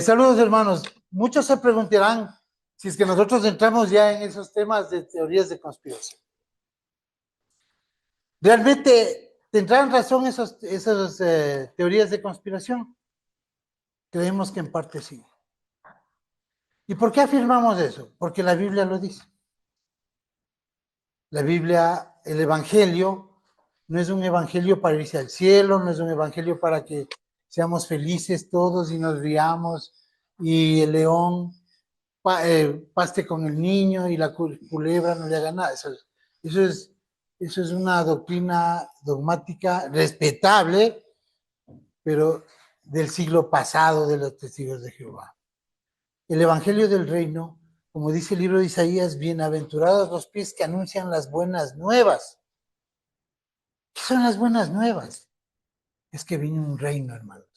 Saludos hermanos. Muchos se preguntarán si es que nosotros entramos ya en esos temas de teorías de conspiración. ¿Realmente tendrán razón esas teorías de conspiración? Creemos que en parte sí. ¿Y por qué afirmamos eso? Porque la Biblia lo dice. La Biblia, el Evangelio, no es un evangelio para irse al cielo, no es un evangelio para que seamos felices todos y nos riamos y el león paste con el niño y la culebra no le haga nada. Eso es, eso es una doctrina dogmática respetable, pero del siglo pasado de los testigos de Jehová. El Evangelio del Reino, como dice el libro de Isaías, bienaventurados los pies que anuncian las buenas nuevas. ¿Qué son las buenas nuevas? Es que viene un reino, hermanos.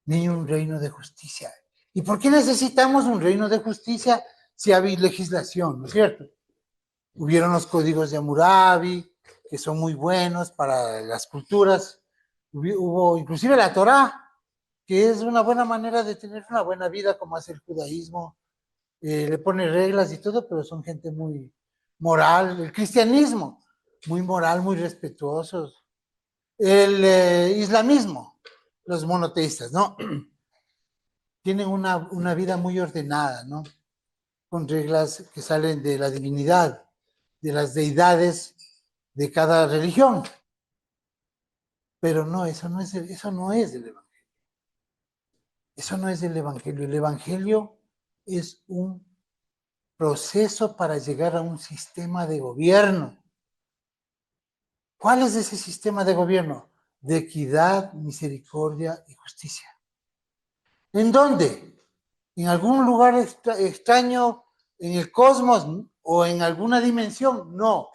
Viene un reino de justicia. ¿Y por qué necesitamos un reino de justicia si hay legislación, no es cierto? Hubieron los códigos de Hammurabi, que son muy buenos para las culturas. Hubo inclusive la Torá, que es una buena manera de tener una buena vida, como hace el judaísmo. Le pone reglas y todo, pero son gente muy moral. El cristianismo, muy moral, muy respetuosos. El islamismo, los monoteístas, ¿no? Tienen una vida muy ordenada, ¿no? Con reglas que salen de la divinidad, de las deidades de cada religión. Pero no, eso no es el Evangelio. Eso no es el Evangelio. El Evangelio es un proceso para llegar a un sistema de gobierno. ¿Cuál es ese sistema de gobierno? De equidad, misericordia y justicia. ¿En dónde? ¿En algún lugar extraño en el cosmos o en alguna dimensión? No,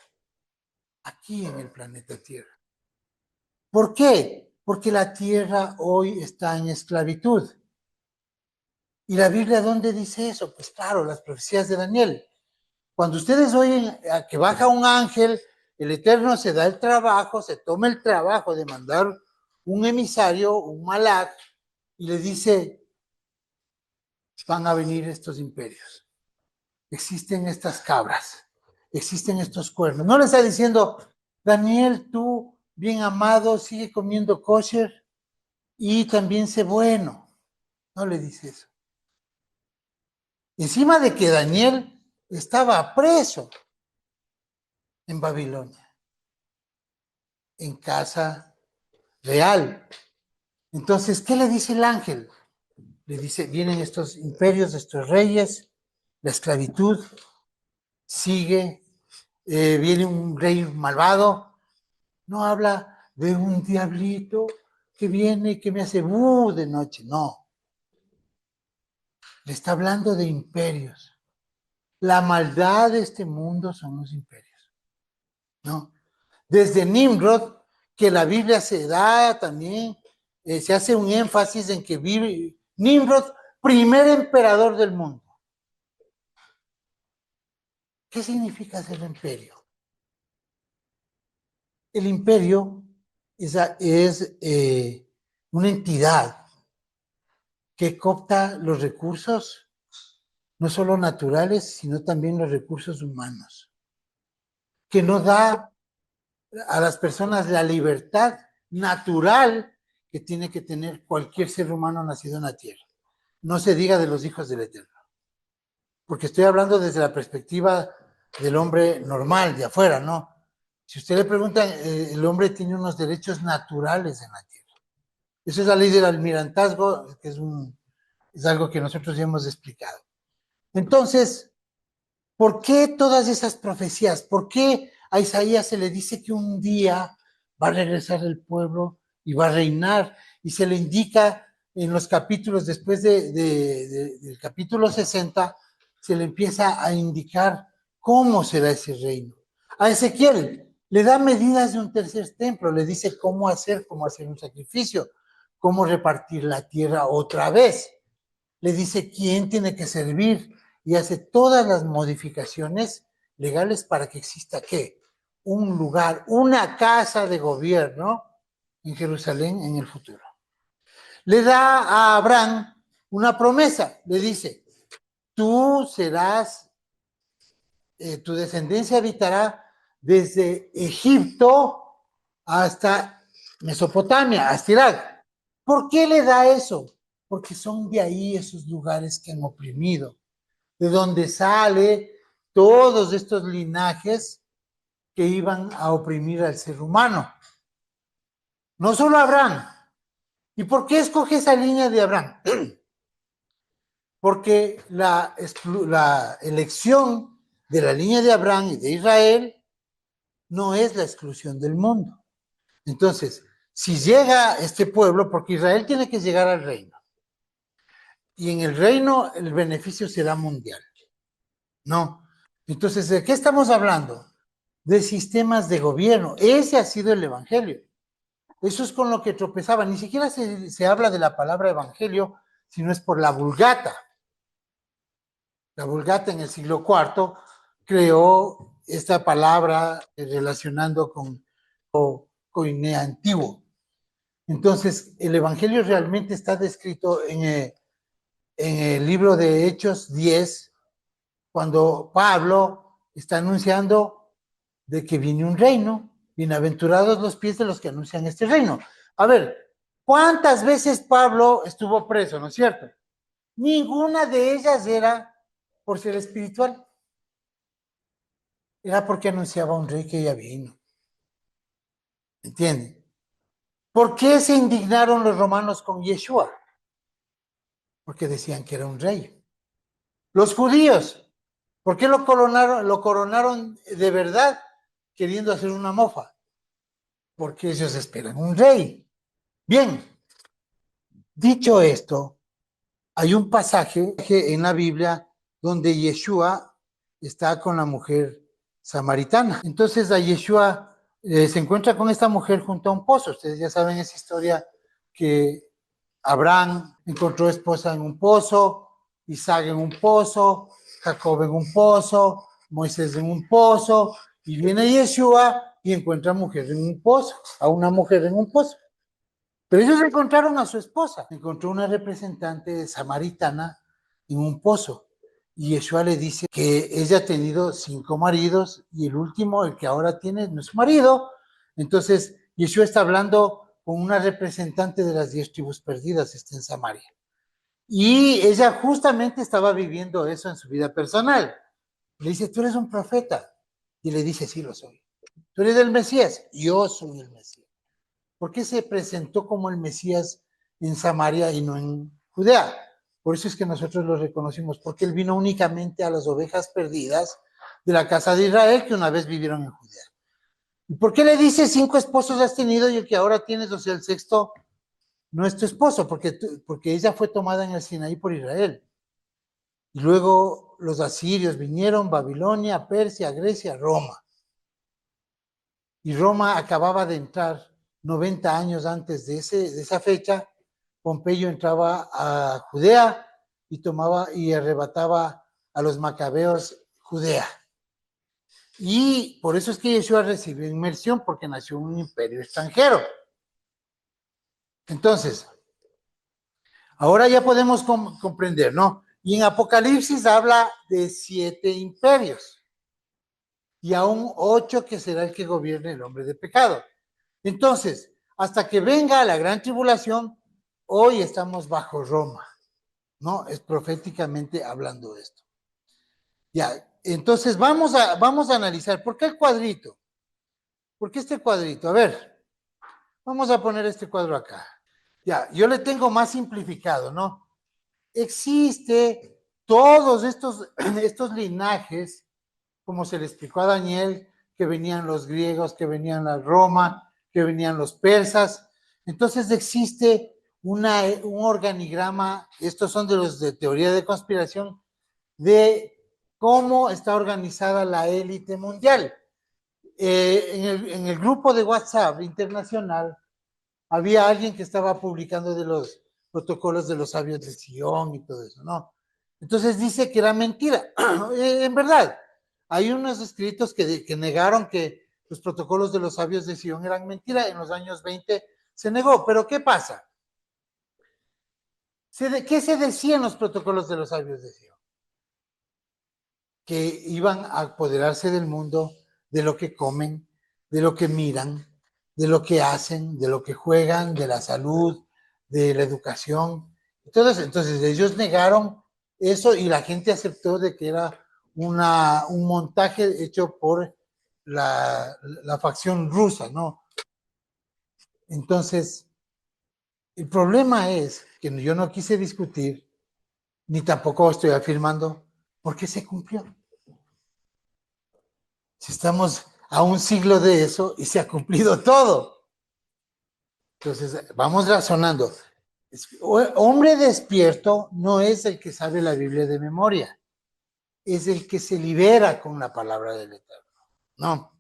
aquí en el planeta Tierra. ¿Por qué? Porque la Tierra hoy está en esclavitud. ¿Y la Biblia dónde dice eso? Pues claro, las profecías de Daniel. Cuando ustedes oyen a que baja un ángel, el Eterno se da el trabajo, se toma el trabajo de mandar un emisario, un malach, y le dice, van a venir estos imperios. Existen estas cabras, existen estos cuernos. No le está diciendo, Daniel, tú, bien amado, sigue comiendo kosher y también sé bueno. No le dice eso. Encima de que Daniel estaba preso en Babilonia, en casa real. Entonces, ¿qué le dice el ángel? Le dice, vienen estos imperios, estos reyes, la esclavitud sigue, viene un rey malvado. No habla de un diablito que viene y que me hace de noche, no. Le está hablando de imperios. La maldad de este mundo son los imperios, ¿no? Desde Nimrod, que la Biblia se da también, se hace un énfasis en que vive Nimrod, primer emperador del mundo. ¿Qué significa ser imperio? El imperio es una entidad que coopta los recursos, no solo naturales, sino también los recursos humanos, que no da a las personas la libertad natural que tiene que tener cualquier ser humano nacido en la tierra. No se diga de los hijos del Eterno, porque estoy hablando desde la perspectiva del hombre normal, de afuera, ¿no? Si usted le pregunta, el hombre tiene unos derechos naturales en la tierra. Esa es la ley del almirantazgo, que es algo que nosotros ya hemos explicado. Entonces, ¿por qué todas esas profecías? ¿Por qué a Isaías se le dice que un día va a regresar el pueblo y va a reinar? Y se le indica en los capítulos, después del capítulo 60, se le empieza a indicar cómo será ese reino. A Ezequiel le da medidas de un tercer templo, le dice cómo hacer un sacrificio, cómo repartir la tierra otra vez. Le dice quién tiene que servir y hace todas las modificaciones legales para que exista ¿qué? Un lugar, una casa de gobierno en Jerusalén en el futuro. Le da a Abraham una promesa. Le dice, tú serás, tu descendencia habitará desde Egipto hasta Mesopotamia, hasta Irak. ¿Por qué le da eso? Porque son de ahí esos lugares que han oprimido, de donde sale todos estos linajes que iban a oprimir al ser humano. No solo Abraham. ¿Y por qué escoge esa línea de Abraham? Porque la elección de la línea de Abraham y de Israel no es la exclusión del mundo. Entonces, si llega este pueblo, porque Israel tiene que llegar al reino, y en el reino el beneficio será mundial, ¿no? Entonces, ¿de qué estamos hablando? De sistemas de gobierno. Ese ha sido el evangelio. Eso es con lo que tropezaba. Ni siquiera se habla de la palabra evangelio, sino es por la Vulgata. La Vulgata en el siglo IV creó esta palabra relacionando con coine antiguo. Entonces, el evangelio realmente está descrito en el libro de Hechos 10, cuando Pablo está anunciando de que viene un reino. Bienaventurados los pies de los que anuncian este reino. A ver, ¿cuántas veces Pablo estuvo preso, no es cierto? Ninguna de ellas era por ser espiritual. Era porque anunciaba un rey que ya vino. ¿Entienden? ¿Por qué se indignaron los romanos con Yeshua? Porque decían que era un rey. Los judíos, ¿por qué lo coronaron de verdad queriendo hacer una mofa? Porque ellos esperan un rey. Bien, dicho esto, hay un pasaje en la Biblia donde Yeshua está con la mujer samaritana. Entonces a Yeshua se encuentra con esta mujer junto a un pozo. Ustedes ya saben esa historia que Abraham encontró esposa en un pozo, Isaac en un pozo, Jacob en un pozo, Moisés en un pozo, y viene Yeshua y encuentra mujer en un pozo, a una mujer en un pozo. Pero ellos encontraron a su esposa, encontró una representante samaritana en un pozo. Y Yeshua le dice que ella ha tenido 5 maridos y el último, el que ahora tiene, no es su marido. Entonces, Yeshua está hablando con una representante de las 10 tribus perdidas, está en Samaria. Y ella justamente estaba viviendo eso en su vida personal. Le dice, tú eres un profeta. Y le dice, sí lo soy. Tú eres el Mesías, yo soy el Mesías. ¿Por qué se presentó como el Mesías en Samaria y no en Judea? Por eso es que nosotros lo reconocimos, porque él vino únicamente a las ovejas perdidas de la casa de Israel que una vez vivieron en Judea. ¿Y por qué le dice 5 esposos has tenido y el que ahora tienes, o sea, el sexto, no es tu esposo? Porque ella fue tomada en el Sinaí por Israel. Y luego los asirios vinieron, Babilonia, Persia, Grecia, Roma. Y Roma acababa de entrar 90 años antes de esa fecha. Pompeyo entraba a Judea y tomaba y arrebataba a los macabeos Judea. Y por eso es que Yeshua recibió inmersión, porque nació un imperio extranjero. Entonces, ahora ya podemos comprender, ¿no? Y en Apocalipsis habla de 7 imperios y aún 8 que será el que gobierne el hombre de pecado. Entonces, hasta que venga la gran tribulación, hoy estamos bajo Roma, ¿no? Es proféticamente hablando esto. Ya, entonces vamos a analizar, ¿por qué el cuadrito? ¿Por qué este cuadrito? A ver, vamos a poner este cuadro acá. Ya, yo le tengo más simplificado, ¿no? Existe todos estos linajes, como se le explicó a Daniel, que venían los griegos, que venían la Roma, que venían los persas. Entonces existe un organigrama, estos son de los de teoría de conspiración, de cómo está organizada la élite mundial. En el grupo de WhatsApp internacional había alguien que estaba publicando de los protocolos de los sabios de Sion y todo eso, ¿no? Entonces dice que era mentira. En verdad, hay unos escritos que negaron que los protocolos de los sabios de Sion eran mentira. En los años 20 se negó. Pero ¿qué pasa? ¿Qué se decía en los protocolos de los sabios de Sion? Que iban a apoderarse del mundo, de lo que comen, de lo que miran, de lo que hacen, de lo que juegan, de la salud, de la educación. Entonces ellos negaron eso y la gente aceptó de que era un montaje hecho por la facción rusa, ¿no? Entonces, el problema es que yo no quise discutir, ni tampoco estoy afirmando por qué se cumplió. Si estamos a un siglo de eso y se ha cumplido todo. Entonces, vamos razonando. Hombre despierto no es el que sabe la Biblia de memoria, es el que se libera con la palabra del Eterno. No.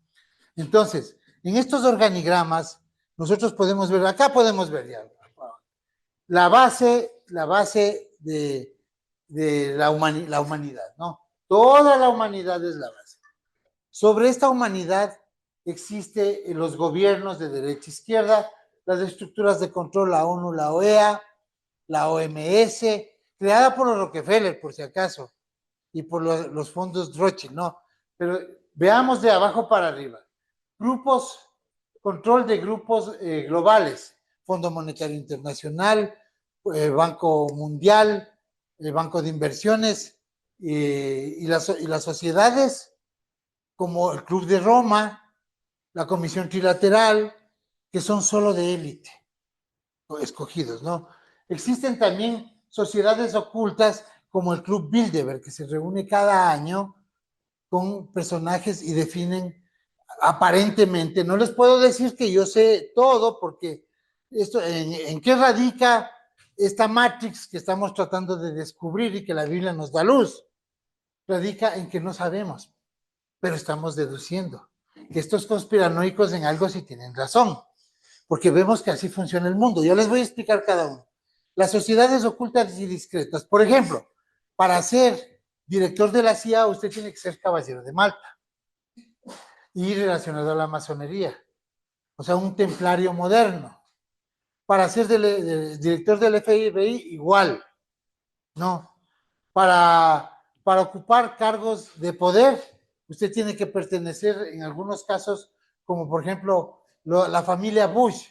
Entonces, en estos organigramas, nosotros podemos ver, acá podemos ver ya, la base de la humanidad, ¿no? Toda la humanidad es la base. Sobre esta humanidad existen los gobiernos de derecha e izquierda, las estructuras de control, la ONU, la OEA, la OMS, creada por los Rockefeller, por si acaso, y por los fondos Rothschild, ¿no? Pero veamos de abajo para arriba. Grupos, control de grupos globales, Fondo Monetario Internacional, Banco Mundial, el Banco de Inversiones y las sociedades como el Club de Roma, la Comisión Trilateral, que son solo de élite, escogidos, ¿no? Existen también sociedades ocultas como el Club Bilderberg, que se reúne cada año con personajes y definen aparentemente, no les puedo decir que yo sé todo, porque esto, ¿en qué radica esta Matrix que estamos tratando de descubrir y que la Biblia nos da luz? Radica en que no sabemos, pero estamos deduciendo que estos conspiranoicos en algo sí tienen razón, porque vemos que así funciona el mundo. Yo les voy a explicar cada uno. Las sociedades ocultas y discretas. Por ejemplo, para ser director de la CIA, usted tiene que ser caballero de Malta y relacionado a la masonería, o sea, un templario moderno. Para ser director del FBI, igual, ¿no? Para ocupar cargos de poder, usted tiene que pertenecer en algunos casos, como por ejemplo la familia Bush.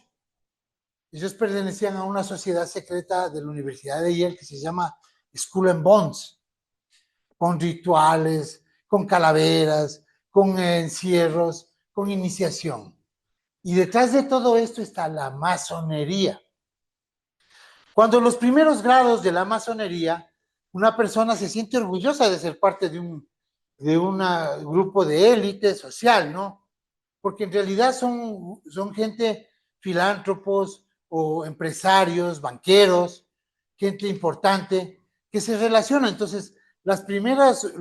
Ellos pertenecían a una sociedad secreta de la Universidad de Yale que se llama Skull and Bones, con rituales, con calaveras, con encierros, con iniciación. Y detrás de todo esto está la masonería. Cuando en los primeros grados de la masonería, una persona se siente orgullosa de ser parte de un grupo de élite social, ¿no? Porque en realidad son gente, filántropos o empresarios, banqueros, gente importante que se relaciona. Entonces, los primeros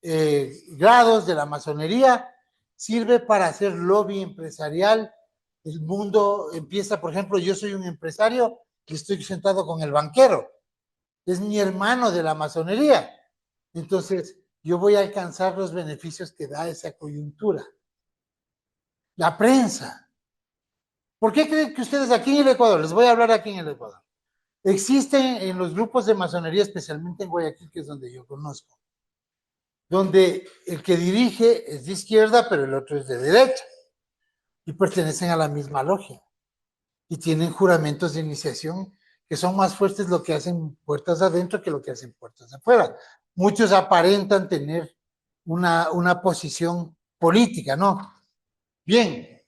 grados de la masonería sirve para hacer lobby empresarial. El mundo empieza, por ejemplo, yo soy un empresario y estoy sentado con el banquero, es mi hermano de la masonería. Entonces, yo voy a alcanzar los beneficios que da esa coyuntura. La prensa. ¿Por qué creen que ustedes aquí en el Ecuador, les voy a hablar aquí en el Ecuador, existen en los grupos de masonería, especialmente en Guayaquil, que es donde yo conozco, donde el que dirige es de izquierda, pero el otro es de derecha, y pertenecen a la misma logia, y tienen juramentos de iniciación que son más fuertes lo que hacen puertas adentro que lo que hacen puertas afuera. Muchos aparentan tener una posición política, ¿no? Bien,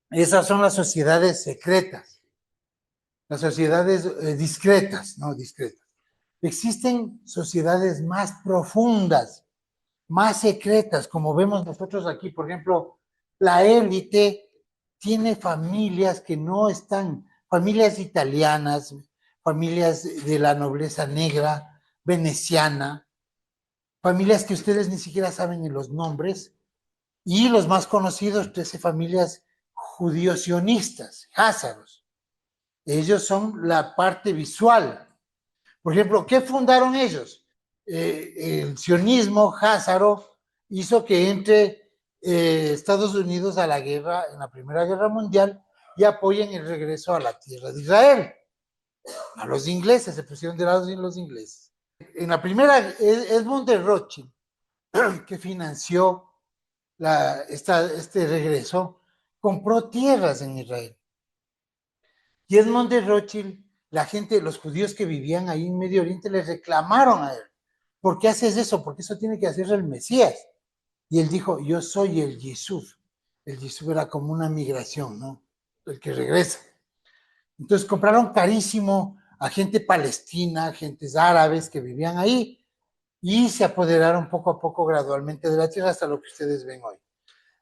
esas son las sociedades secretas, las sociedades discretas, ¿no? Discretas. Existen sociedades más profundas, más secretas, como vemos nosotros aquí, por ejemplo, la élite tiene familias que no están, familias italianas, familias de la nobleza negra, veneciana, familias que ustedes ni siquiera saben ni los nombres, y los más conocidos, 13 familias judío-sionistas, házaros. Ellos son la parte visual. Por ejemplo, ¿qué fundaron ellos? El sionismo házaro hizo que entre Estados Unidos a la guerra, en la Primera Guerra Mundial, y apoyen el regreso a la tierra de Israel. A los ingleses, se pusieron de lado los ingleses. En la primera, Edmund de Rothschild, que financió este regreso, compró tierras en Israel. Y Edmund de Rothschild, la gente, los judíos que vivían ahí en Medio Oriente, le reclamaron a él. ¿Por qué haces eso? Porque eso tiene que hacer el Mesías. Y él dijo, yo soy el Yisuf. El Yisuf era como una migración, ¿no? El que regresa. Entonces compraron carísimo a gente palestina, gentes árabes que vivían ahí, y se apoderaron poco a poco gradualmente de la tierra hasta lo que ustedes ven hoy.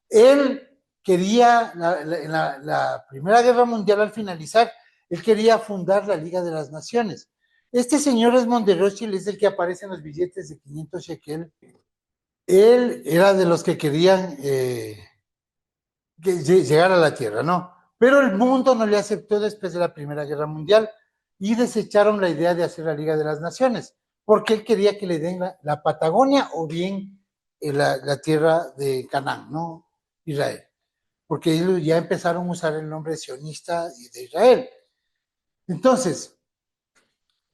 Él quería, en la Primera Guerra Mundial al finalizar, él quería fundar la Liga de las Naciones. Este señor Edmond de Rothschild es el que aparece en los billetes de 500 shekel. Él era de los que querían llegar a la Tierra, ¿no? Pero el mundo no le aceptó después de la Primera Guerra Mundial y desecharon la idea de hacer la Liga de las Naciones, porque él quería que le den la Patagonia o bien la tierra de Canaán, ¿no? Israel, porque ellos ya empezaron a usar el nombre sionista de Israel. Entonces,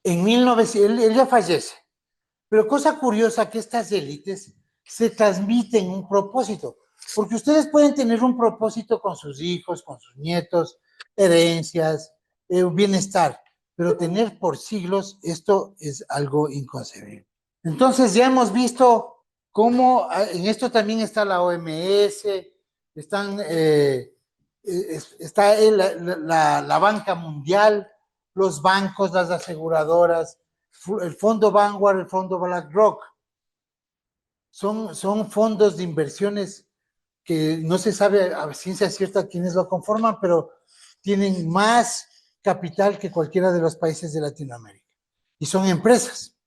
en 1900, él ya fallece, pero cosa curiosa que estas élites se transmiten un propósito, porque ustedes pueden tener un propósito con sus hijos, con sus nietos, herencias, bienestar, pero tener por siglos esto es algo inconcebible. Entonces ya hemos visto cómo en esto también está la OMS, está la banca mundial, los bancos, las aseguradoras, el fondo Vanguard, el fondo BlackRock. Son fondos de inversiones que no se sabe a ciencia cierta quiénes lo conforman, pero tienen más capital que cualquiera de los países de Latinoamérica. Y son empresas.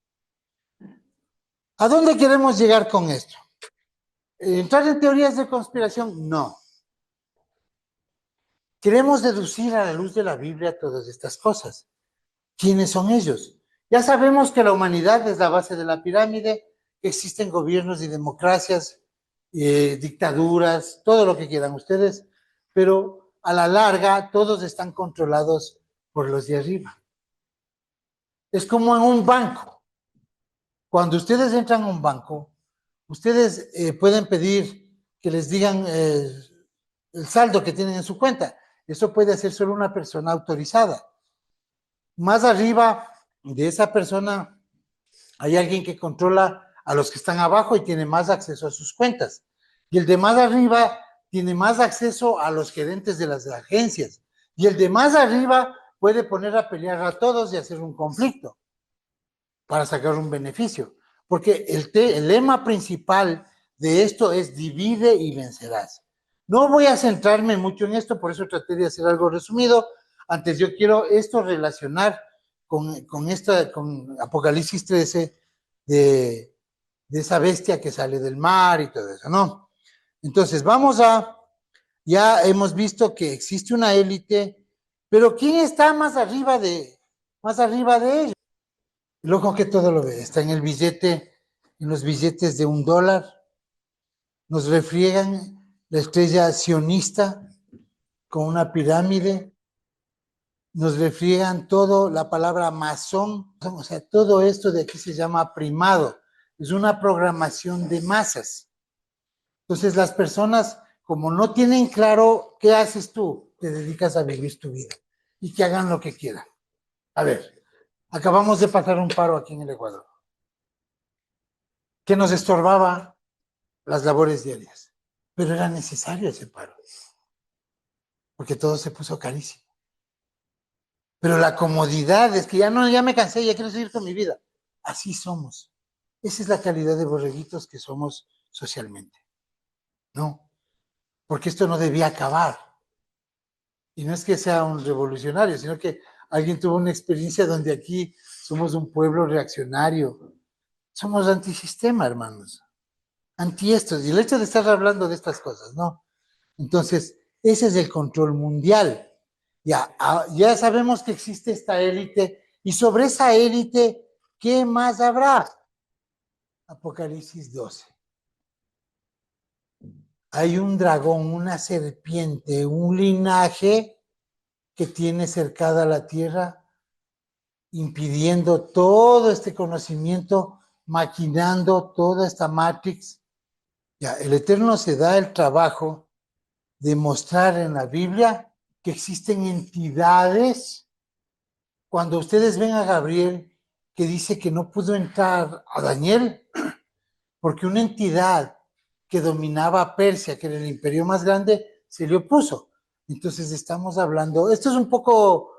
¿A dónde queremos llegar con esto? ¿Entrar en teorías de conspiración? No. Queremos deducir a la luz de la Biblia todas estas cosas. ¿Quiénes son ellos? Ya sabemos que la humanidad es la base de la pirámide, que existen gobiernos y democracias, dictaduras, todo lo que quieran ustedes, pero a la larga todos están controlados por los de arriba. Es como en un banco. Cuando ustedes entran a un banco, ustedes pueden pedir que les digan el saldo que tienen en su cuenta. Eso puede hacer solo una persona autorizada. Más arriba de esa persona hay alguien que controla a los que están abajo y tiene más acceso a sus cuentas. Y el de más arriba tiene más acceso a los gerentes de las agencias. Y el de más arriba puede poner a pelear a todos y hacer un conflicto para sacar un beneficio. Porque el lema principal de esto es divide y vencerás. No voy a centrarme mucho en esto, por eso traté de hacer algo resumido. Antes yo quiero esto relacionar con Apocalipsis 13 de esa bestia que sale del mar y todo eso, ¿no? Entonces ya hemos visto que existe una élite, pero ¿quién está más arriba de ellos? El ojo que todo lo ve, está en el billete, en los billetes de $1. Nos refriegan la estrella sionista con una pirámide, nos refriegan todo, la palabra masón, o sea, todo esto de aquí se llama primado, es una programación de masas. Entonces las personas, como no tienen claro qué haces tú, te dedicas a vivir tu vida y que hagan lo que quieran. A ver, acabamos de pasar un paro aquí en el Ecuador, que nos estorbaba las labores diarias, pero era necesario ese paro, porque todo se puso carísimo. Pero la comodidad es que ya me cansé, ya quiero seguir con mi vida. Así somos. Esa es la calidad de borreguitos que somos socialmente. No, porque esto no debía acabar. Y no es que sea un revolucionario, sino que alguien tuvo una experiencia donde aquí somos un pueblo reaccionario. Somos antisistema, hermanos. Anti estos. Y el hecho de estar hablando de estas cosas, ¿no? Entonces, ese es el control mundial. Ya sabemos que existe esta élite y sobre esa élite, ¿qué más habrá? Apocalipsis 12. Hay un dragón, una serpiente, un linaje que tiene cercada la tierra impidiendo todo este conocimiento, maquinando toda esta matrix. Ya, el Eterno se da el trabajo de mostrar en la Biblia que existen entidades. Cuando ustedes ven a Gabriel que dice que no pudo entrar a Daniel, porque una entidad que dominaba a Persia, que era el imperio más grande, se le opuso. Entonces estamos hablando, esto es un poco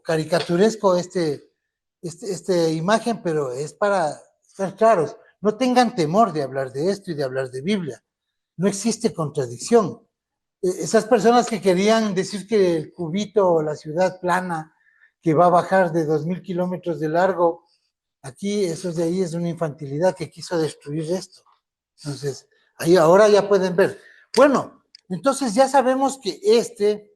caricaturesco esta imagen, pero es para estar claros. No tengan temor de hablar de esto y de hablar de Biblia. No existe contradicción. Esas personas que querían decir que el cubito, la ciudad plana, que va a bajar de 2000 kilómetros de largo, aquí eso de ahí es una infantilidad que quiso destruir esto. Entonces, ahí ahora ya pueden ver. Bueno, entonces ya sabemos que este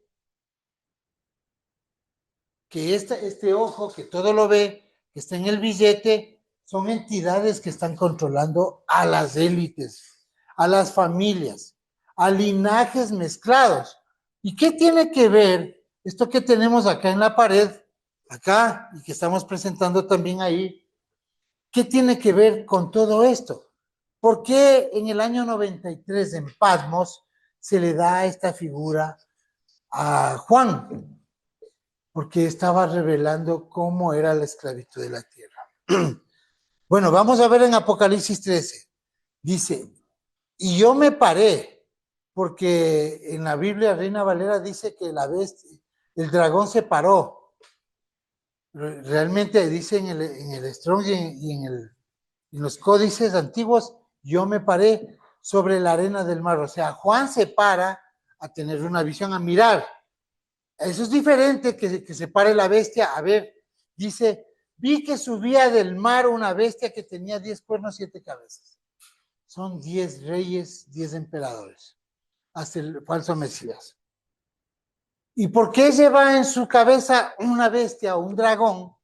ojo que todo lo ve, que está en el billete, son entidades que están controlando a las élites, a las familias, a linajes mezclados. ¿Y qué tiene que ver esto que tenemos acá en la pared, acá, y que estamos presentando también ahí? ¿Qué tiene que ver con todo esto? ¿Por qué en el año 93 en Patmos se le da esta figura a Juan? Porque estaba revelando cómo era la esclavitud de la tierra. Bueno, vamos a ver en Apocalipsis 13. Dice, y yo me paré, porque en la Biblia Reina Valera dice que el dragón se paró. Realmente dice en el Strong y en los códices antiguos, yo me paré sobre la arena del mar. O sea, Juan se para a tener una visión, a mirar. Eso es diferente que se pare la bestia. A ver, dice, vi que subía del mar una bestia que tenía 10 cuernos, 7 cabezas. Son 10 reyes, 10 emperadores, hasta el falso Mesías. ¿Y por qué lleva en su cabeza una bestia o un dragón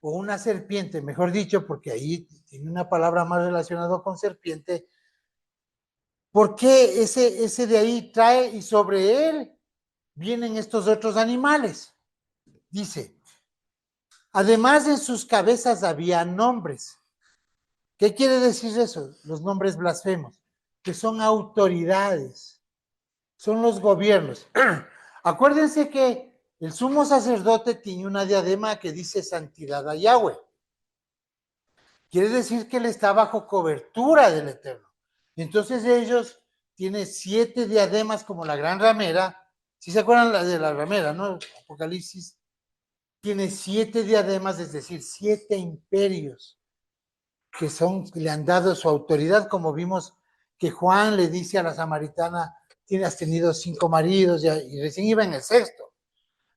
o una serpiente? Mejor dicho, porque ahí tiene una palabra más relacionada con serpiente. ¿Por qué ese de ahí trae y sobre él vienen estos otros animales? Dice, además en sus cabezas había nombres. ¿Qué quiere decir eso? Los nombres blasfemos, que son autoridades, son los gobiernos. Acuérdense que el sumo sacerdote tiene una diadema que dice santidad a Yahweh. Quiere decir que él está bajo cobertura del Eterno. Entonces ellos tienen 7 diademas como la gran ramera. Si se acuerdan de la ramera, ¿no? Apocalipsis tiene 7 diademas, es decir, 7 imperios que le han dado su autoridad, como vimos que Juan le dice a la samaritana, has tenido 5 maridos y recién iba en el sexto.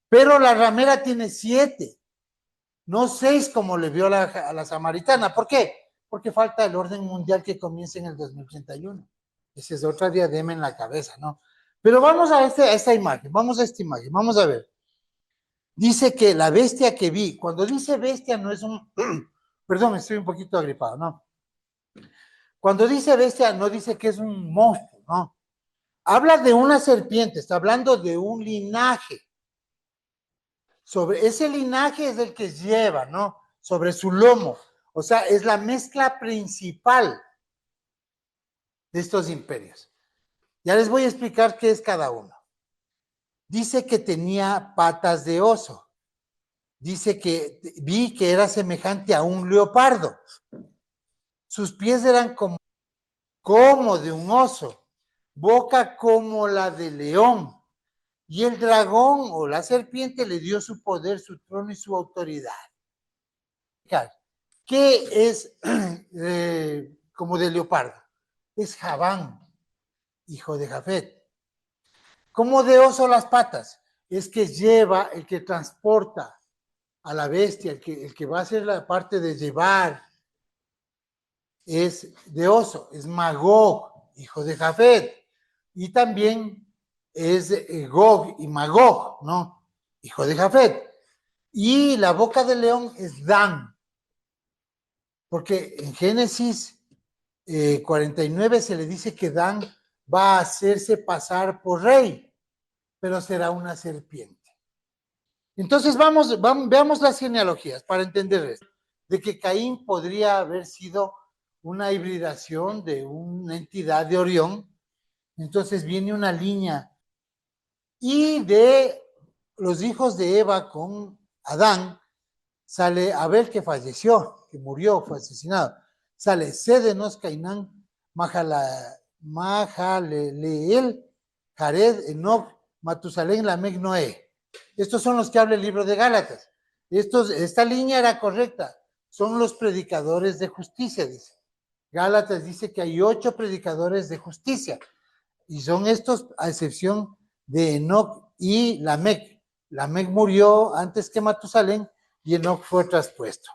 Pero la ramera tiene 7, no 6 como le vio a la samaritana. ¿Por qué? Porque falta el orden mundial que comienza en el 2031. Esa es otra diadema en la cabeza, ¿no? Pero vamos a esta imagen, vamos a ver. Dice que la bestia que vi, cuando dice bestia no es un, perdón, estoy un poquito agripado, ¿no? Cuando dice bestia no dice que es un monstruo, ¿no? Habla de una serpiente, está hablando de un linaje. Sobre ese linaje es el que lleva, ¿no? Sobre su lomo. O sea, es la mezcla principal de estos imperios. Ya les voy a explicar qué es cada uno. Dice que tenía patas de oso. Dice que vi que era semejante a un leopardo. Sus pies eran como de un oso, boca como la de león. Y el dragón o la serpiente le dio su poder, su trono y su autoridad. ¿Qué es como de leopardo? Es Javán, hijo de Jafet. Como de oso las patas, es que lleva, el que transporta a la bestia, el que va a hacer la parte de llevar, es de oso, es Magog, hijo de Jafet. Y también es Gog y Magog, ¿no? Hijo de Jafet. Y la boca del león es Dan, porque en Génesis 49 se le dice que Dan va a hacerse pasar por rey, pero será una serpiente. Entonces veamos las genealogías para entender esto, de que Caín podría haber sido una hibridación de una entidad de Orión. Entonces viene una línea y de los hijos de Eva con Adán sale Abel, que falleció, que murió, fue asesinado. Sale Sedenos, Cainán, Mahalaleel, Jared, Enoch, Matusalén, Lamec, Noé. Estos son los que habla el libro de Gálatas. Esta línea era correcta. Son los predicadores de justicia, dice. Gálatas dice que hay 8 predicadores de justicia. Y son estos, a excepción de Enoch y Lamec. Lamec murió antes que Matusalén y Enoch fue traspuesto.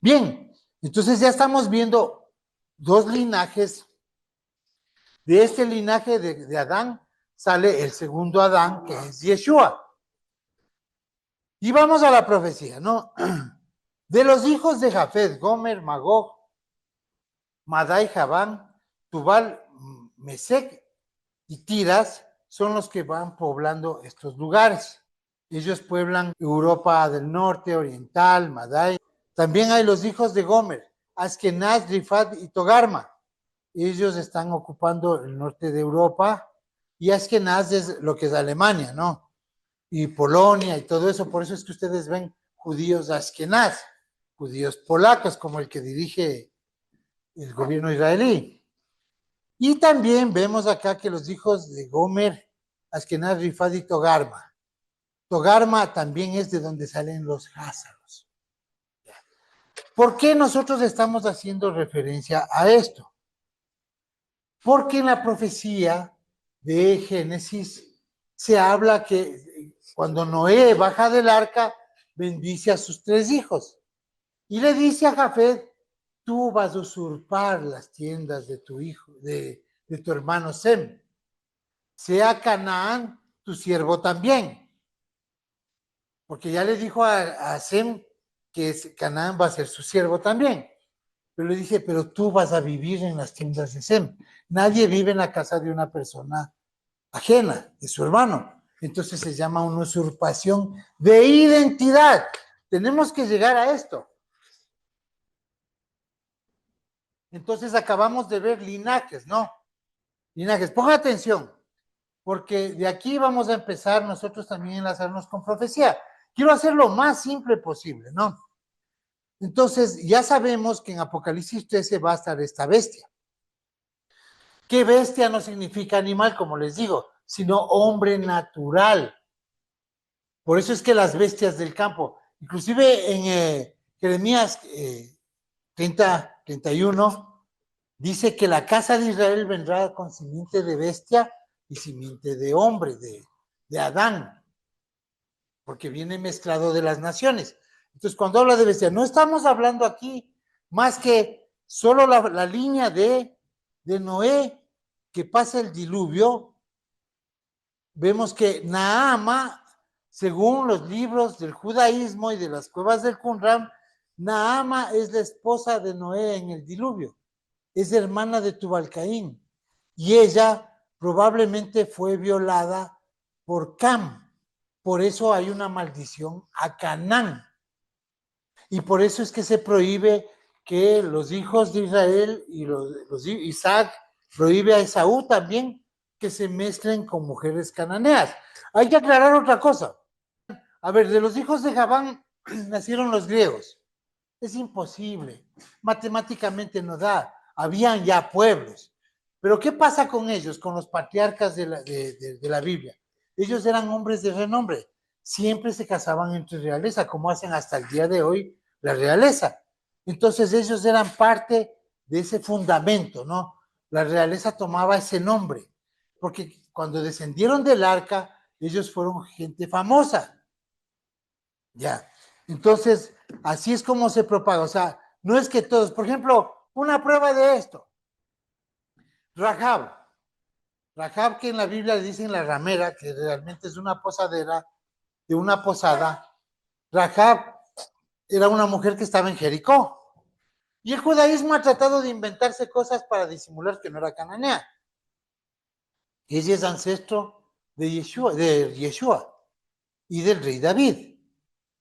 Bien, entonces ya estamos viendo 2 linajes. De este linaje de Adán sale el segundo Adán, que es Yeshua. Y vamos a la profecía, ¿no? De los hijos de Jafet, Gomer, Magog, Madai, Javán, Tubal, Mesec y Tiras son los que van poblando estos lugares. Ellos pueblan Europa del norte, oriental, Madai. También hay los hijos de Gomer, Askenaz, Rifat y Togarma. Ellos están ocupando el norte de Europa y Askenaz es lo que es Alemania, ¿no? Y Polonia y todo eso. Por eso es que ustedes ven judíos Askenaz, judíos polacos, como el que dirige el gobierno israelí. Y también vemos acá que los hijos de Gomer, Askenaz, Rifat y Togarma. Togarma también es de donde salen los házaros. ¿Por qué nosotros estamos haciendo referencia a esto? Porque en la profecía de Génesis se habla que cuando Noé baja del arca, bendice a sus 3 hijos. Y le dice a Jafet, tú vas a usurpar las tiendas de tu hijo, de tu hermano Sem. Sea Canaán tu siervo también. Porque ya le dijo a Sem que Canaán va a ser su siervo también. Pero le dice, pero tú vas a vivir en las tiendas de Sem. Nadie vive en la casa de una persona ajena, de su hermano. Entonces se llama una usurpación de identidad. Tenemos que llegar a esto. Entonces acabamos de ver linajes, ¿no? Linajes. Ponga atención, porque de aquí vamos a empezar nosotros también a enlazarnos con profecía. Quiero hacer lo más simple posible, ¿no? Entonces, ya sabemos que en Apocalipsis 13 va a estar esta bestia. ¿Qué bestia no significa animal, como les digo, sino hombre natural? Por eso es que las bestias del campo, inclusive en Jeremías 31, dice que la casa de Israel vendrá con simiente de bestia y simiente de hombre, de Adán, porque viene mezclado de las naciones. Entonces, cuando habla de bestia, no estamos hablando aquí más que solo la línea de Noé, que pasa el diluvio. Vemos que Naama, según los libros del judaísmo y de las cuevas del Qumran, Naama es la esposa de Noé en el diluvio, es hermana de Tubal-Caín, y ella probablemente fue violada por Cam. Por eso hay una maldición a Canaán. Y por eso es que se prohíbe que los hijos de Israel y Isaac prohíbe a Esaú también que se mezclen con mujeres cananeas. Hay que aclarar otra cosa. A ver, de los hijos de Javán nacieron los griegos. Es imposible. Matemáticamente no da. Habían ya pueblos. Pero ¿qué pasa con ellos, con los patriarcas de la Biblia? Ellos eran hombres de renombre. Siempre se casaban entre realeza, como hacen hasta el día de hoy la realeza. Entonces ellos eran parte de ese fundamento, ¿no? La realeza tomaba ese nombre, porque cuando descendieron del arca, ellos fueron gente famosa. Ya. Entonces, así es como se propaga. O sea, no es que todos, por ejemplo, una prueba de esto. Rahab. Rahab, que en la Biblia le dicen la ramera, que realmente es una posadera, de una posada. Rahab era una mujer que estaba en Jericó. Y el judaísmo ha tratado de inventarse cosas para disimular que no era cananea. Ella es ancestro de Yeshua y del rey David.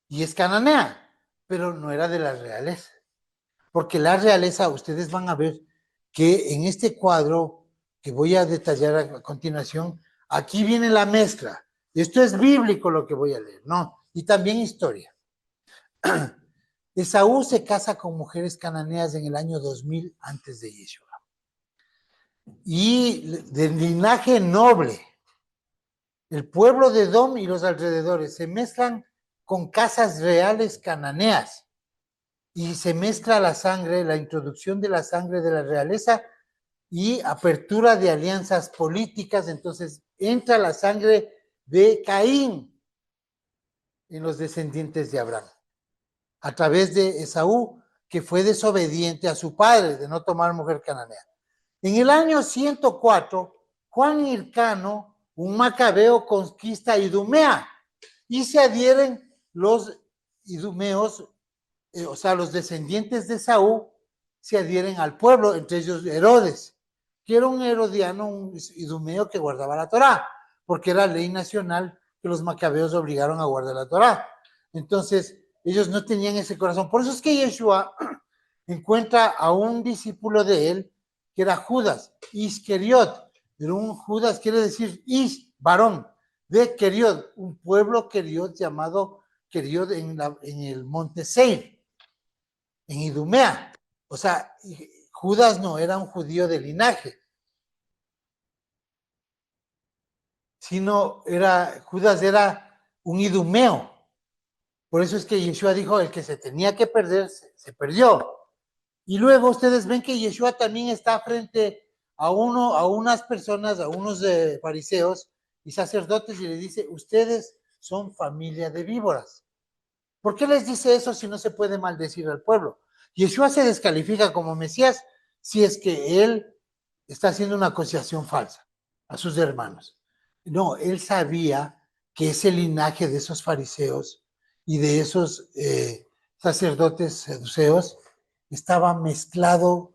y es cananea, pero no era de la realeza. Porque la realeza, ustedes van a ver que en este cuadro que voy a detallar a continuación, aquí viene la mezcla. Esto es bíblico lo que voy a leer, ¿no? Y también historia. Esaú se casa con mujeres cananeas en el año 2000 antes de Yeshua. Y de linaje noble. El pueblo de Edom y los alrededores se mezclan con casas reales cananeas y se mezcla la sangre, la introducción de la sangre de la realeza y apertura de alianzas políticas. Entonces entra la sangre de Caín en los descendientes de Abraham, a través de Esaú, que fue desobediente a su padre de no tomar mujer cananea. En el año 104, Juan Hircano, un macabeo, conquista Idumea y se adhieren los idumeos, o sea, los descendientes de Saúl, se adhieren al pueblo, entre ellos Herodes, que era un herodiano, un idumeo que guardaba la Torá, porque era ley nacional que los macabeos obligaron a guardar la Torá. Entonces, ellos no tenían ese corazón. Por eso es que Yeshua encuentra a un discípulo de él, que era Judas, Isqueriot. Pero un Judas quiere decir Is, varón, de Queriot, un pueblo Queriot llamado Queriot en el monte Seir, en Idumea. O sea, Judas no era un judío de linaje, sino Judas era un idumeo. Por eso es que Yeshua dijo, el que se tenía que perder, se perdió. Y luego ustedes ven que Yeshua también está frente a unas personas, a unos fariseos y sacerdotes, y le dice, ustedes son familia de víboras. ¿Por qué les dice eso si no se puede maldecir al pueblo? Yeshua se descalifica como Mesías si es que él está haciendo una acusación falsa a sus hermanos. No, él sabía que ese linaje de esos fariseos y de esos sacerdotes seduceos estaba mezclado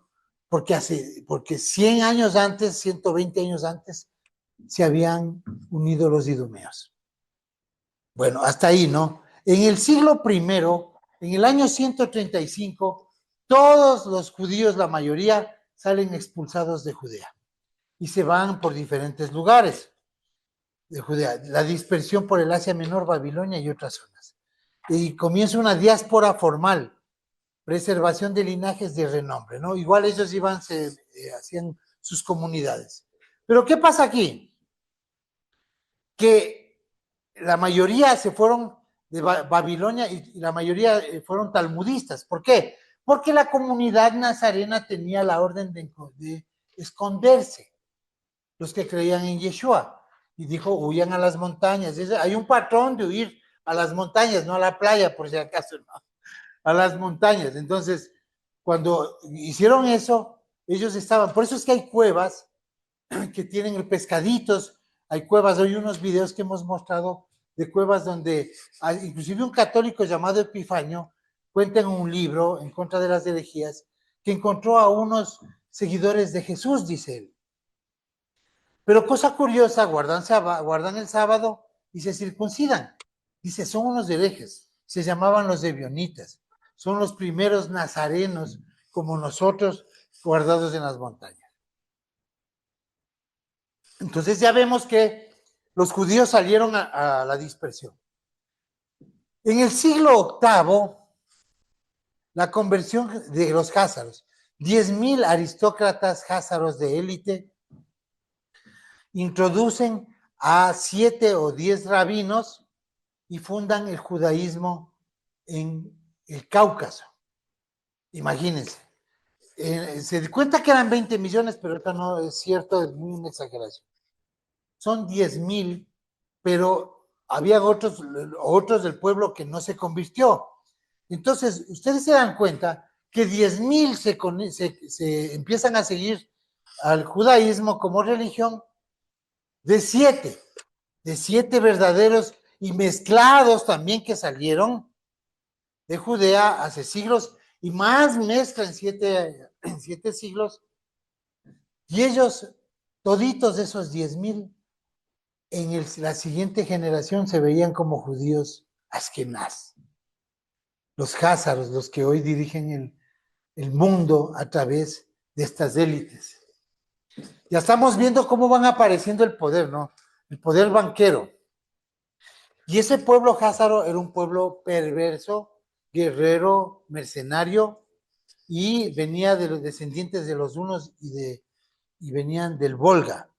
porque 100 años antes, 120 años antes, se habían unido los idumeos. Bueno, hasta ahí, ¿no? En el siglo primero, en el año 135, todos los judíos, la mayoría, salen expulsados de Judea y se van por diferentes lugares de Judea. La dispersión por el Asia Menor, Babilonia y otras zonas. Y comienza una diáspora formal, preservación de linajes de renombre, ¿no? Igual ellos iban, hacían sus comunidades. Pero ¿qué pasa aquí? Que la mayoría se fueron de Babilonia y la mayoría fueron talmudistas. ¿Por qué? Porque la comunidad nazarena tenía la orden de esconderse, los que creían en Yeshua. Y dijo, huyan a las montañas. Hay un patrón de huir a las montañas, no a la playa, por si acaso, no. A las montañas. Entonces, cuando hicieron eso, ellos estaban, por eso es que hay cuevas que tienen pescaditos, hay cuevas, hay unos videos que hemos mostrado de cuevas donde, inclusive un católico llamado Epifanio, cuenta en un libro en contra de las herejías, que encontró a unos seguidores de Jesús, dice él. Pero cosa curiosa, guardan el sábado y se circuncidan. Dice, son unos herejes, se llamaban los ebionitas, son los primeros nazarenos como nosotros guardados en las montañas. Entonces ya vemos que los judíos salieron a la dispersión. En el siglo VIII, la conversión de los házaros, 10,000 aristócratas házaros de élite introducen a 7 o 10 rabinos y fundan el judaísmo en el Cáucaso. Imagínense. Se cuenta que eran 20 millones, pero esto no es cierto, es muy una exageración. Son 10,000, pero había otros del pueblo que no se convirtió. Entonces, ustedes se dan cuenta que 10,000 se empiezan a seguir al judaísmo como religión de 7 verdaderos y mezclados también que salieron de Judea hace siglos y más mezcla en 7 siglos. Y ellos, toditos esos 10,000, en la siguiente generación se veían como judíos askenaz. los házaros, los que hoy dirigen el mundo a través de estas élites. Ya estamos viendo cómo van apareciendo el poder, ¿no? El poder banquero. Y ese pueblo házaro era un pueblo perverso, guerrero, mercenario, y venía de los descendientes de los hunos y venían del Volga.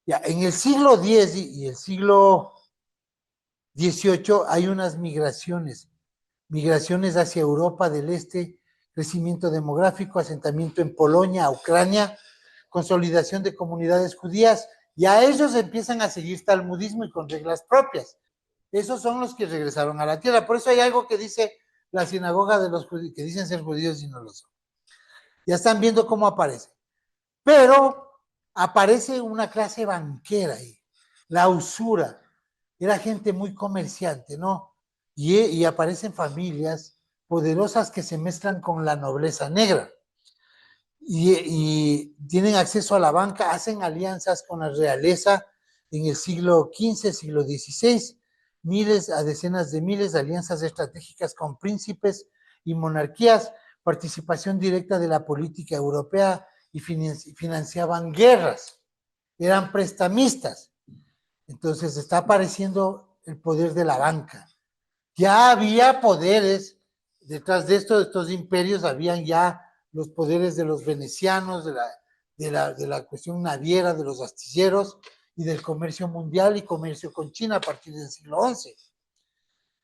Ya, en el siglo X y el siglo XVIII hay unas migraciones hacia Europa del Este, crecimiento demográfico, asentamiento en Polonia, Ucrania, consolidación de comunidades judías, y a ellos empiezan a seguir talmudismo y con reglas propias. Esos son los que regresaron a la tierra. Por eso hay algo que dice la sinagoga de los judíos, que dicen ser judíos y no lo son. Ya están viendo cómo aparece. Pero aparece una clase banquera ahí, la usura. Era gente muy comerciante, ¿no? Y aparecen familias poderosas que se mezclan con la nobleza negra. Y tienen acceso a la banca, hacen alianzas con la realeza en el siglo XV, siglo XVI, miles a decenas de miles de alianzas estratégicas con príncipes y monarquías, participación directa de la política europea y financiaban guerras, eran prestamistas. Entonces está apareciendo el poder de la banca. Ya había poderes detrás de estos imperios, habían ya los poderes de los venecianos, de la cuestión naviera, de los astilleros y del comercio mundial y comercio con China a partir del siglo XI.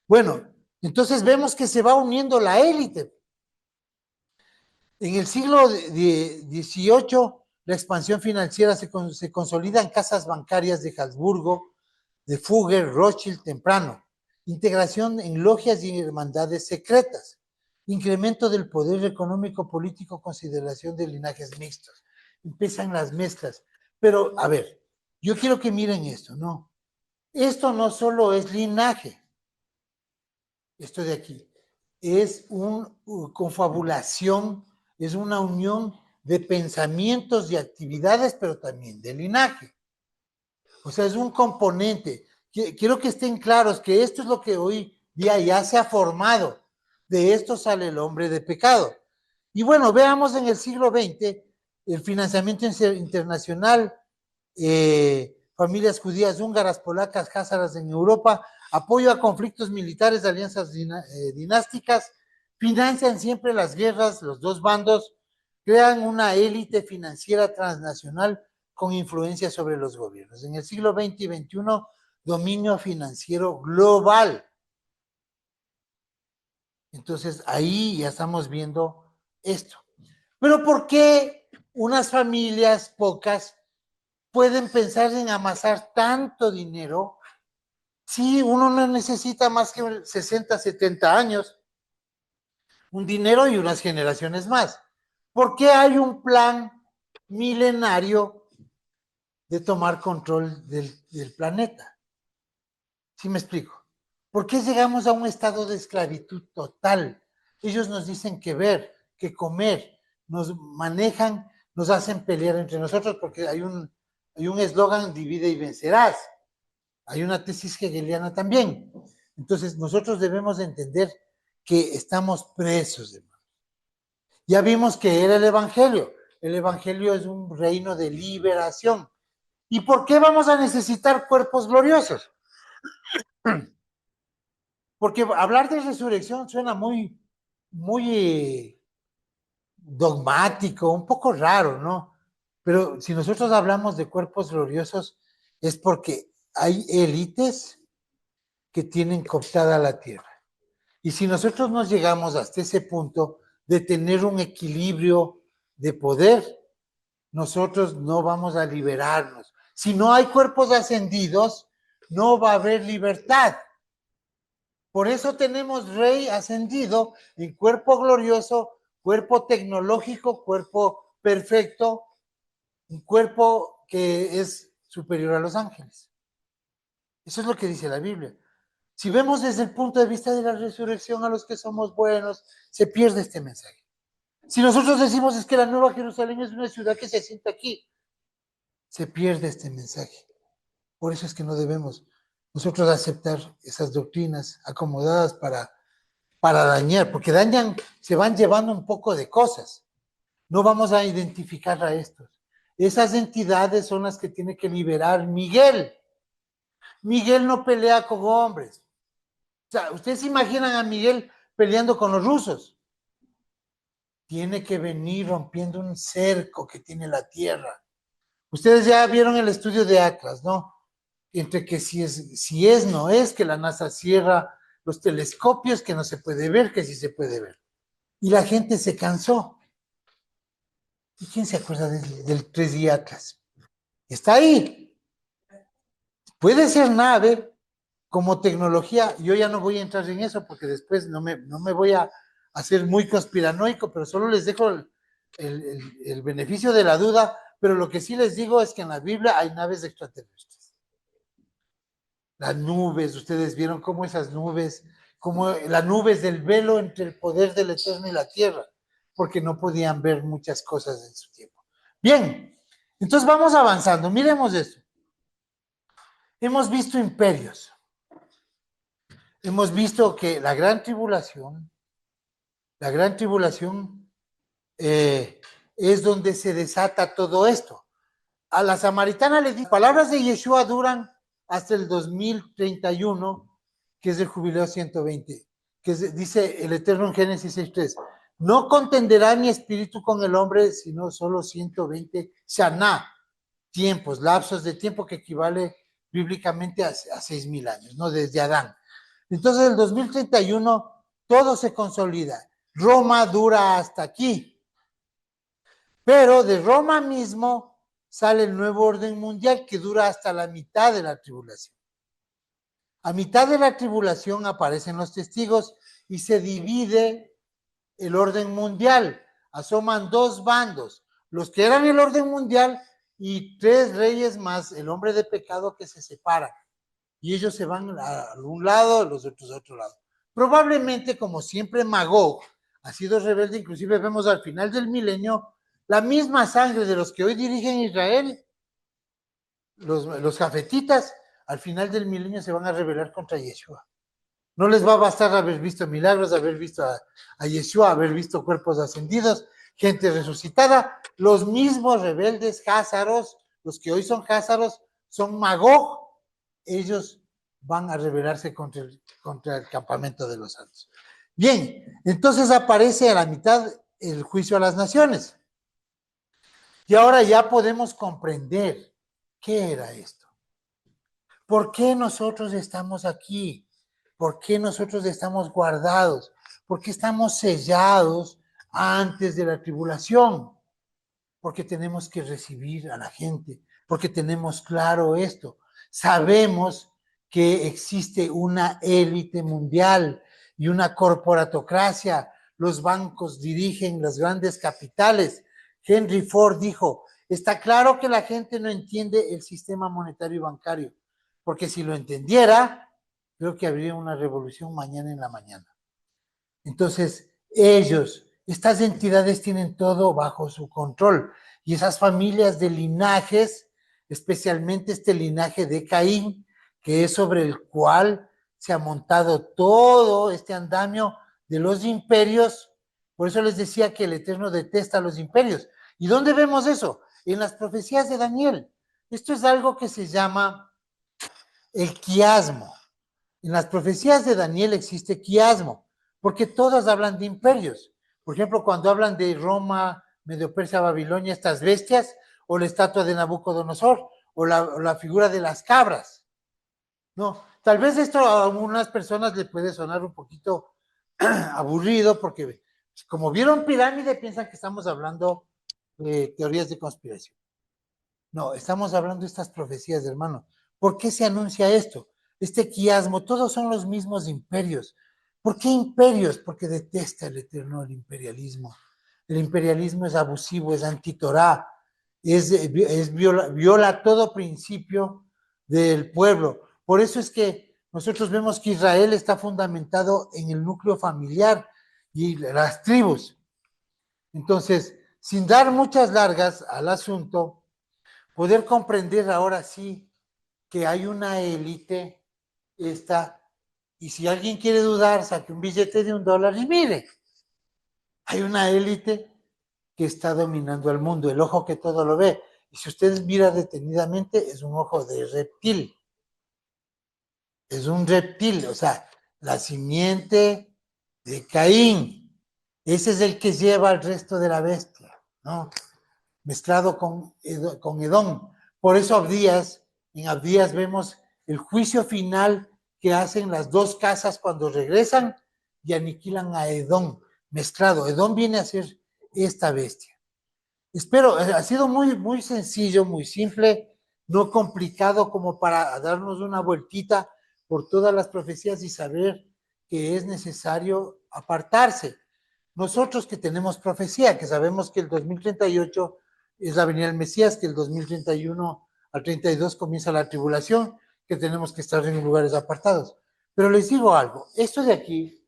Bueno, entonces vemos que se va uniendo la élite. En el siglo XVIII, la expansión financiera se consolida en casas bancarias de Habsburgo, de Fugger, Rothschild, temprano. Integración en logias y hermandades secretas. Incremento del poder económico, político, consideración de linajes mixtos. Empiezan las mezclas. Pero, a ver, yo quiero que miren esto, ¿no? Esto no solo es linaje, esto de aquí, es una confabulación, es una unión de pensamientos y actividades, pero también de linaje. O sea, es un componente. Quiero que estén claros que esto es lo que hoy día ya se ha formado. De esto sale el hombre de pecado. Y bueno, veamos en el siglo XX el financiamiento internacional, familias judías húngaras, polacas, házaras en Europa, apoyo a conflictos militares, alianzas dinásticas, financian siempre las guerras, los dos bandos, crean una élite financiera transnacional con influencia sobre los gobiernos. En el siglo XX y XXI, dominio financiero global. Entonces, ahí ya estamos viendo esto. Pero ¿por qué unas familias pocas pueden pensar en amasar tanto dinero si uno no necesita más que 60, 70 años, un dinero y unas generaciones más? ¿Por qué hay un plan milenario de tomar control del planeta? ¿Sí me explico? ¿Por qué llegamos a un estado de esclavitud total? Ellos nos dicen qué ver, qué comer, nos manejan, nos hacen pelear entre nosotros porque hay un eslogan, divide y vencerás. Hay una tesis hegeliana también. Entonces, nosotros debemos entender que estamos presos, hermano. Ya vimos que era el Evangelio. El Evangelio es un reino de liberación. ¿Y por qué vamos a necesitar cuerpos gloriosos? Porque hablar de resurrección suena muy dogmático, un poco raro, ¿no? Pero si nosotros hablamos de cuerpos gloriosos, es porque hay élites que tienen cooptada la tierra. Y si nosotros no llegamos hasta ese punto de tener un equilibrio de poder, nosotros no vamos a liberarnos. Si no hay cuerpos ascendidos, no va a haber libertad. Por eso tenemos rey ascendido en cuerpo glorioso, cuerpo tecnológico, cuerpo perfecto, un cuerpo que es superior a los ángeles. Eso es lo que dice la Biblia. Si vemos desde el punto de vista de la resurrección a los que somos buenos, se pierde este mensaje. Si nosotros decimos es que la Nueva Jerusalén es una ciudad que se sienta aquí, se pierde este mensaje. Por eso es que no debemos nosotros aceptar esas doctrinas acomodadas para para dañar, porque dañan, se van llevando un poco de cosas. No vamos a identificar a estos. Esas entidades son las que tiene que liberar Miguel. Miguel no pelea con hombres. O sea, ¿ustedes se imaginan a Miguel peleando con los rusos? Tiene que venir rompiendo un cerco que tiene la Tierra. Ustedes ya vieron el estudio de Atlas, ¿no? Entre que si es, no es, que la NASA cierra los telescopios, que no se puede ver, que sí se puede ver. Y la gente se cansó. ¿Y quién se acuerda del 3D Atlas? Está ahí. Puede ser nave como tecnología. Yo ya no voy a entrar en eso porque después no me voy a hacer muy conspiranoico, pero solo les dejo el beneficio de la duda. Pero lo que sí les digo es que en la Biblia hay naves extraterrestres. Las nubes, ustedes vieron cómo esas nubes, como las nubes del velo entre el poder del Eterno y la tierra, porque no podían ver muchas cosas en su tiempo. Bien, entonces vamos avanzando. Miremos esto. Hemos visto imperios. Hemos visto que la gran tribulación es donde se desata todo esto. A la samaritana le di palabras de Yeshua duran hasta el 2031, que es el jubileo 120, dice el Eterno en Génesis 6:3. No contenderá mi espíritu con el hombre, sino solo 120 shaná, tiempos, lapsos de tiempo que equivale bíblicamente a 6,000 años, ¿no? Desde Adán. Entonces, el 2031 todo se consolida. Roma dura hasta aquí, pero de Roma mismo sale el nuevo orden mundial que dura hasta la mitad de la tribulación. A mitad de la tribulación aparecen los testigos y se divide el orden mundial. Asoman dos bandos, los que eran el orden mundial y tres reyes más el hombre de pecado que se separan. Y ellos se van a un lado, los otros a otro lado. Probablemente, como siempre, Magog ha sido rebelde, inclusive vemos al final del milenio la misma sangre de los que hoy dirigen Israel, los jafetitas, al final del milenio se van a rebelar contra Yeshua. No les va a bastar haber visto milagros, haber visto a Yeshua, haber visto cuerpos ascendidos, gente resucitada. Los mismos rebeldes házaros, los que hoy son házaros, son Magog. Ellos van a rebelarse contra el campamento de los santos. Bien, entonces aparece a la mitad el juicio a las naciones. Y ahora ya podemos comprender qué era esto. ¿Por qué nosotros estamos aquí? ¿Por qué nosotros estamos guardados? ¿Por qué estamos sellados antes de la tribulación? Porque tenemos que recibir a la gente, porque tenemos claro esto. Sabemos que existe una élite mundial y una corporatocracia. Los bancos dirigen las grandes capitales. Henry Ford dijo, está claro que la gente no entiende el sistema monetario y bancario, porque si lo entendiera, creo que habría una revolución mañana en la mañana. Entonces, estas entidades tienen todo bajo su control y esas familias de linajes, especialmente este linaje de Caín, que es sobre el cual se ha montado todo este andamio de los imperios. Por eso les decía que el Eterno detesta a los imperios. ¿Y dónde vemos eso? En las profecías de Daniel. Esto es algo que se llama el quiasmo. En las profecías de Daniel existe quiasmo, porque todas hablan de imperios. Por ejemplo, cuando hablan de Roma, Medio Persia, Babilonia, estas bestias, o la estatua de Nabucodonosor, o la figura de las cabras. No, tal vez esto a algunas personas le puede sonar un poquito aburrido, porque como vieron pirámide, piensan que estamos hablando de teorías de conspiración. No, estamos hablando de estas profecías, hermano. ¿Por qué se anuncia esto? Este quiasmo, todos son los mismos imperios. ¿Por qué imperios? Porque detesta el Eterno el imperialismo. El imperialismo es abusivo, es antitorá, viola todo principio del pueblo. Por eso es que nosotros vemos que Israel está fundamentado en el núcleo familiar y las tribus. Entonces, sin dar muchas largas al asunto, poder comprender ahora sí que hay una élite, esta Y si alguien quiere dudar, saque un billete de $1 y mire. Hay una élite que está dominando al mundo, el ojo que todo lo ve. Y si ustedes miran detenidamente, es un ojo de reptil. Es un reptil, o sea, la simiente de Caín. Ese es el que lleva al resto de la bestia, ¿no? Mezclado con Edom. Por eso en Abdías vemos el juicio final que hacen las dos casas cuando regresan y aniquilan a Edom, mezclado. Edom viene a ser esta bestia. Espero, ha sido muy sencillo, muy simple, no complicado como para darnos una vueltita por todas las profecías y saber que es necesario apartarse. Nosotros que tenemos profecía, que sabemos que el 2038 es la venida del Mesías, que el 2031 al 32 comienza la tribulación, que tenemos que estar en lugares apartados. Pero les digo algo, esto de aquí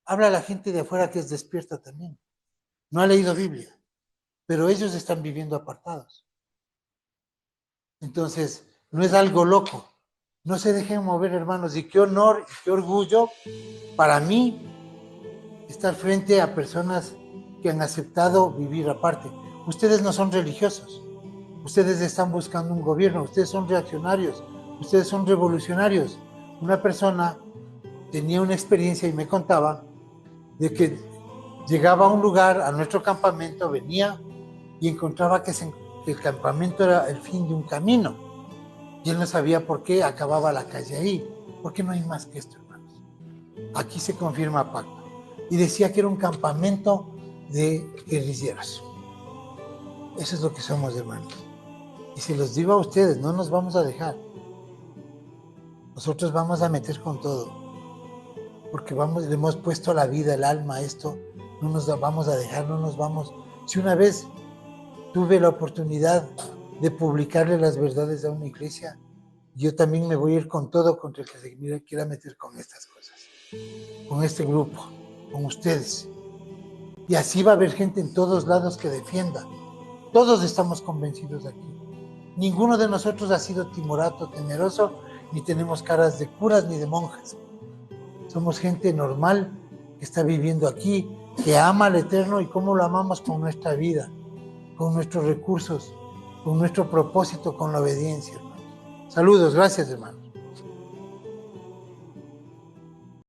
habla a la gente de afuera que es despierta también. No ha leído Biblia, pero ellos están viviendo apartados. Entonces, no es algo loco. No se dejen mover, hermanos, y qué honor y qué orgullo para mí estar frente a personas que han aceptado vivir aparte. Ustedes no son religiosos, ustedes están buscando un gobierno, ustedes son reaccionarios, ustedes son revolucionarios. Una persona tenía una experiencia y me contaba de que llegaba a un lugar, a nuestro campamento, venía y encontraba que el campamento era el fin de un camino. Y él no sabía por qué acababa la calle ahí. Porque no hay más que esto, hermanos. Aquí se confirma pacto. Y decía que era un campamento de guerrilleros. Eso es lo que somos, hermanos. Y se los digo a ustedes, no nos vamos a dejar. Nosotros vamos a meter con todo. Porque le hemos puesto la vida, el alma a esto. No nos vamos a dejar, no nos vamos. Si una vez tuve la oportunidad de publicarle las verdades a una iglesia, yo también me voy a ir con todo contra el que se quiera meter con estas cosas, con este grupo, con ustedes. Y así va a haber gente en todos lados que defienda. Todos estamos convencidos aquí. Ninguno de nosotros ha sido timorato, temeroso, ni tenemos caras de curas ni de monjas. Somos gente normal que está viviendo aquí, que ama al Eterno y cómo lo amamos con nuestra vida, con nuestros recursos, con nuestro propósito, con la obediencia, hermanos. Saludos, gracias, hermanos.